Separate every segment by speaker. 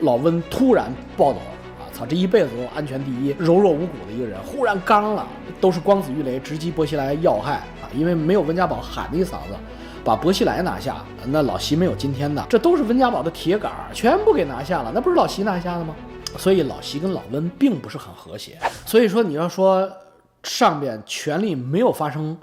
Speaker 1: 老温突然暴走啊！操，这一辈子都安全第一、柔弱无骨的一个人，忽然刚了，都是光子鱼雷直击薄熙来要害啊！因为没有温家宝喊的一嗓子，把薄熙来拿下，那老习没有今天的，这都是温家宝的铁杆，全部给拿下了，那不是老习拿下的吗？所以老习跟老温并不是很和谐。所以说你要说上边权力没有发生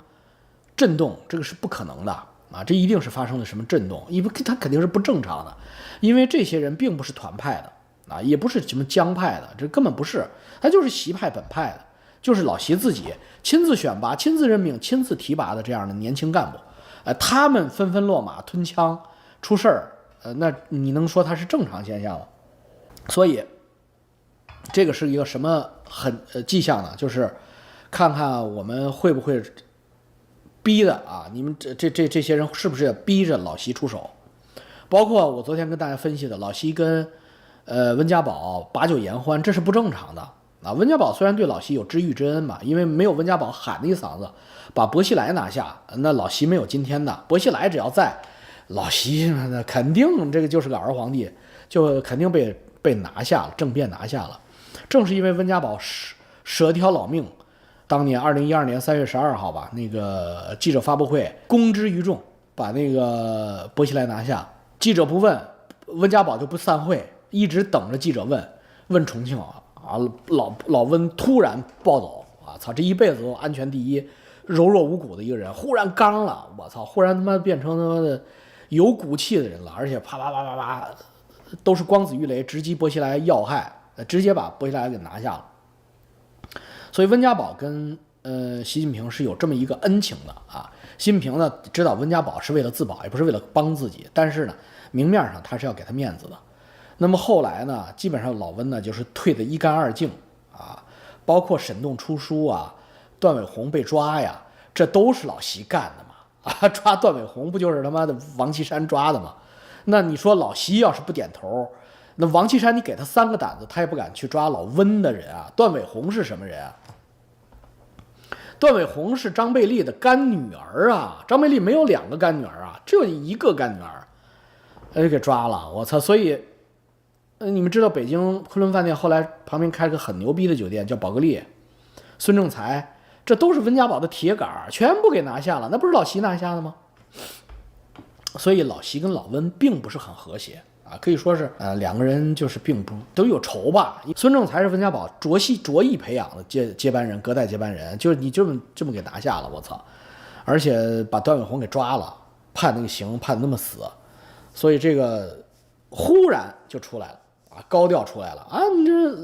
Speaker 1: 震动，这个是不可能的啊！这一定是发生了什么震动，因为它肯定是不正常的。因为这些人并不是团派的啊，也不是什么江派的，这根本不是，他就是习派本派的，就是老习自己亲自选拔、亲自任命、亲自提拔的这样的年轻干部，他们纷纷落马吞枪出事儿，那你能说它是正常现象吗？所以这个是一个什么迹象呢？就是看看我们会不会逼的啊，你们这些人是不是逼着老习出手？包括我昨天跟大家分析的，老习跟温家宝把酒言欢，这是不正常的啊。温家宝虽然对老习有知遇之恩嘛，因为没有温家宝喊的一嗓子把薄熙来拿下，那老习没有今天的。薄熙来只要在，老习那肯定这个就是个儿皇帝，就肯定被拿下了，政变拿下了。正是因为温家宝舍条老命，当年2012年3月12号吧，那个记者发布会公之于众，把那个薄熙来拿下。记者不问，温家宝就不散会，一直等着记者问重庆啊！老温突然暴走啊！操，这一辈子都安全第一、柔弱无骨的一个人，忽然刚了，我操，忽然他妈变成他妈的有骨气的人了，而且啪啪啪啪啪，都是光子鱼雷直击薄熙来要害，直接把薄熙来给拿下了。所以温家宝跟习近平是有这么一个恩情的啊。习近平呢知道温家宝是为了自保，也不是为了帮自己，但是呢明面上他是要给他面子的。那么后来呢，基本上老温呢就是退得一干二净啊，包括沈栋出书啊，段伟宏被抓呀，这都是老习干的嘛啊！抓段伟宏不就是他妈的王岐山抓的吗？那你说老习要是不点头，那王岐山你给他3个胆子，他也不敢去抓老温的人啊。段伟宏是什么人啊？段伟宏是张贝利的干女儿啊，张贝利没有2个干女儿啊，只有1个干女儿，给抓了，我操！所以，你们知道北京昆仑饭店后来旁边开了个很牛逼的酒店，叫宝格丽，孙政才，这都是温家宝的铁杆，全部给拿下了，那不是老习拿下的吗？所以老习跟老温并不是很和谐啊，可以说是2个人就是并不都有仇吧。孙政才是温家宝着意培养的接班人，隔代接班人，就是你这么给拿下了，我操！而且把段伟宏给抓了，判那个刑判那么死，所以这个忽然就出来了啊，高调出来了啊！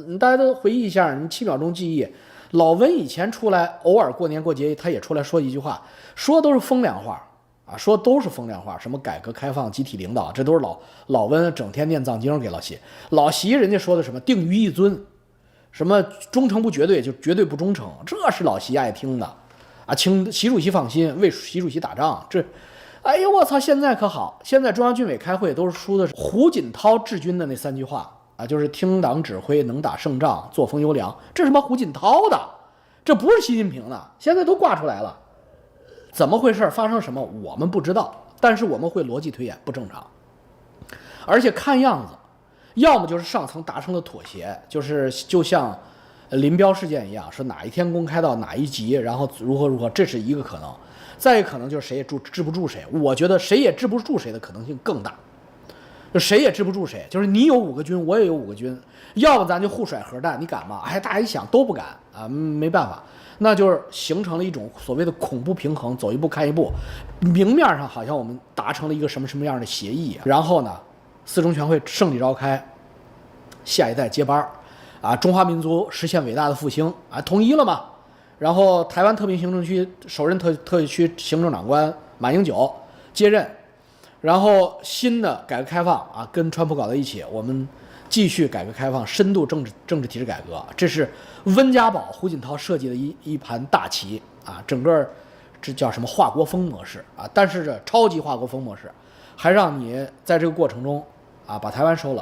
Speaker 1: 你大家都回忆一下，你7秒钟记忆，老温以前出来偶尔过年过节他也出来说一句话，说都是风凉话。啊，说都是风凉话，什么改革开放、集体领导，这都是老温整天念藏经给老习。老习人家说的什么定于一尊，什么忠诚不绝对就绝对不忠诚，这是老习爱听的啊。请习主席放心，为习主席打仗。这，哎呦我操！现在可好，现在中央军委开会都是出的胡锦涛治军的那3句话啊，就是听党指挥，能打胜仗，作风优良。这是什么胡锦涛的？这不是习近平的，现在都挂出来了。怎么回事？发生什么？我们不知道，但是我们会逻辑推演，不正常。而且看样子，要么就是上层达成了妥协，就像林彪事件一样，说哪一天公开到哪一级，然后如何，这是一个可能。再一个可能就是谁也治不住谁，我觉得谁也治不住谁的可能性更大。就谁也治不住谁，就是你有5个军，我也有5个军，要不咱就互甩核弹，你敢吗？哎，大家一想都不敢啊，没办法。那就是形成了一种所谓的恐怖平衡，走一步看一步。明面上好像我们达成了一个什么样的协议，然后呢，4中全会胜利召开，下一代接班啊，中华民族实现伟大的复兴啊，统一了嘛。然后台湾特别行政区首任特区行政长官马英九接任，然后新的改革开放啊，跟川普搞在一起，我们继续改革开放，深度政治体制改革，这是温家宝、胡锦涛设计的一盘大棋啊！整个这叫什么华国锋模式啊？但是这超级华国锋模式，还让你在这个过程中啊把台湾收了